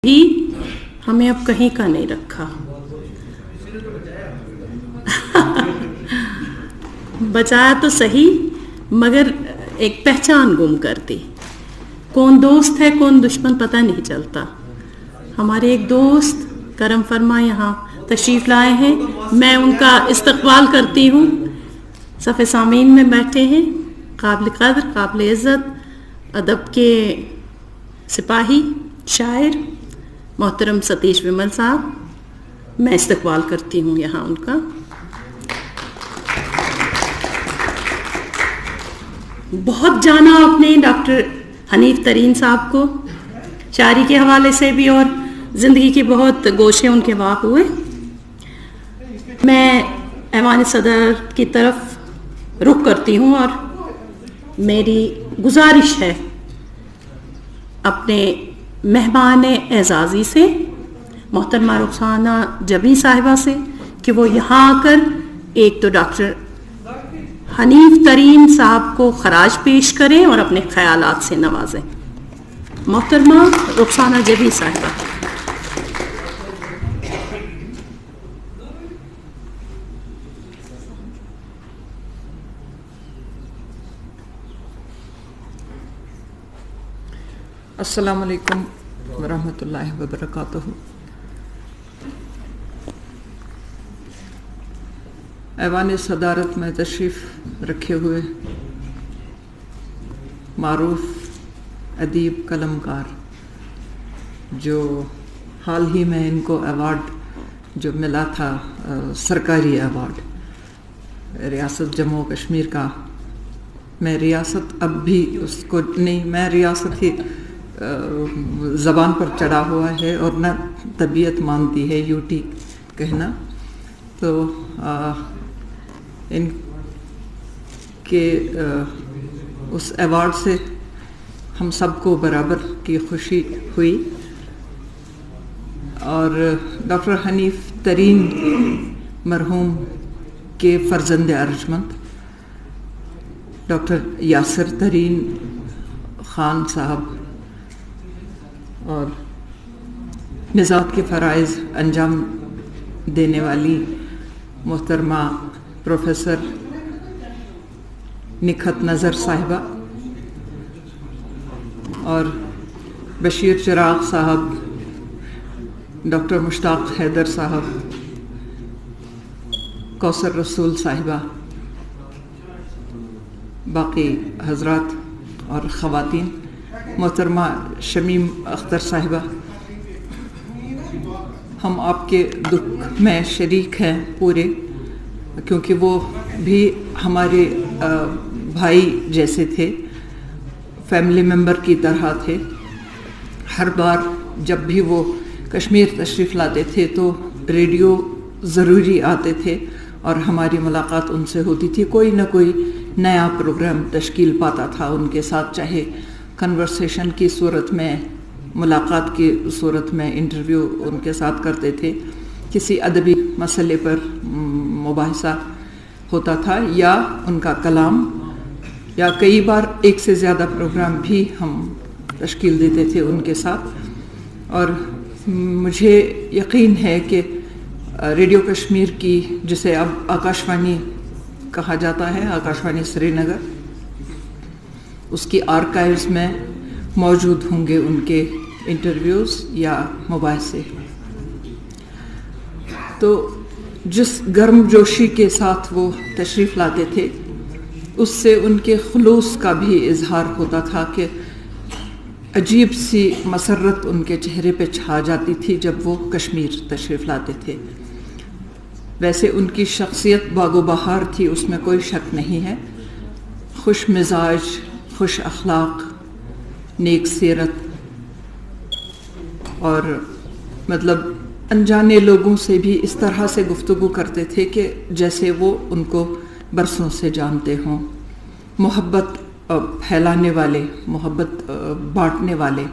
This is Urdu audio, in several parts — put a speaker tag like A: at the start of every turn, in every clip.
A: بھی ہمیں اب کہیں کا نہیں رکھا. بچایا تو صحیح مگر ایک پہچان گم کر دی. کون دوست ہے کون دشمن پتہ نہیں چلتا. ہمارے ایک دوست کرم فرما یہاں تشریف لائے ہیں، میں ان کا استقبال کرتی ہوں. صف سامعین میں بیٹھے ہیں قابل قدر قابل عزت ادب کے سپاہی شاعر محترم ستیش ومل صاحب. میں استقبال کرتی ہوں یہاں ان کا. بہت جانا آپ نے ڈاکٹر حنیف ترین صاحب کو، شاعری کے حوالے سے بھی اور زندگی کے بہت گوشے ان کے واقع ہوئے. میں ایوان صدر کی طرف رخ کرتی ہوں اور میری گزارش ہے اپنے مہمان اعزازی سے محترمہ رخسانہ جبی صاحبہ سے کہ وہ یہاں آ کر ایک تو ڈاکٹر حنیف ترین صاحب کو خراج پیش کریں اور اپنے خیالات سے نوازیں. محترمہ رخسانہ جبی صاحبہ.
B: السلام علیکم ورحمۃ اللہ وبرکاتہ. ایوان صدارت میں تشریف رکھے ہوئے معروف ادیب قلمکار جو حال ہی میں ان کو ایوارڈ جو ملا تھا سرکاری ایوارڈ ریاست جموں و کشمیر کا، میں ریاست اب بھی اس کو نہیں، میں ریاست ہی زبان پر چڑھا ہوا ہے اور نہ طبیعت مانتی ہے یوٹی کہنا. تو ان کے اس ایوارڈ سے ہم سب کو برابر کی خوشی ہوئی. اور ڈاکٹر حنیف ترین مرحوم کے فرزند ارجمند ڈاکٹر یاسر ترین خان صاحب اور نژاد کے فرائض انجام دینے والی محترمہ پروفیسر نکھت نظر صاحبہ اور بشیر چراغ صاحب، ڈاکٹر مشتاق حیدر صاحب، کوثر رسول صاحبہ، باقی حضرات اور خواتین، محترمہ شمیم اختر صاحبہ. ہم آپ کے دکھ میں شریک ہیں پورے، کیونکہ وہ بھی ہمارے بھائی جیسے تھے، فیملی ممبر کی طرح تھے. ہر بار جب بھی وہ کشمیر تشریف لاتے تھے تو ریڈیو ضروری آتے تھے اور ہماری ملاقات ان سے ہوتی تھی. کوئی نہ کوئی نیا پروگرام تشکیل پاتا تھا ان کے ساتھ، چاہے کنورسیشن کی صورت میں، ملاقات کی صورت میں انٹرویو ان کے ساتھ کرتے تھے، کسی ادبی مسئلے پر مباحثہ ہوتا تھا یا ان کا کلام، یا کئی بار ایک سے زیادہ پروگرام بھی ہم تشکیل دیتے تھے ان کے ساتھ. اور مجھے یقین ہے کہ ریڈیو کشمیر کی، جسے اب آکاشوانی کہا جاتا ہے، آکاشوانی سری نگر، اس کی آرکائیوز میں موجود ہوں گے ان کے انٹرویوز یا مباحثے. تو جس گرم جوشی کے ساتھ وہ تشریف لاتے تھے اس سے ان کے خلوص کا بھی اظہار ہوتا تھا کہ عجیب سی مسرت ان کے چہرے پہ چھا جاتی تھی جب وہ کشمیر تشریف لاتے تھے. ویسے ان کی شخصیت باغ و بہار تھی، اس میں کوئی شک نہیں ہے. خوش مزاج، خوش اخلاق، نیک سیرت، اور مطلب انجانے لوگوں سے بھی اس طرح سے گفتگو کرتے تھے کہ جیسے وہ ان کو برسوں سے جانتے ہوں. محبت پھیلانے والے، محبت بانٹنے والے،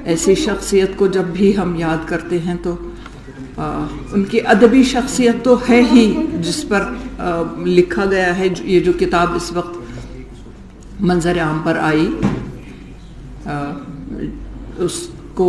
B: ایسی شخصیت کو جب بھی ہم یاد کرتے ہیں تو ان کی ادبی شخصیت تو ہے ہی، جس پر لکھا گیا ہے. یہ جو کتاب اس وقت منظر عام پر آئی، اس کو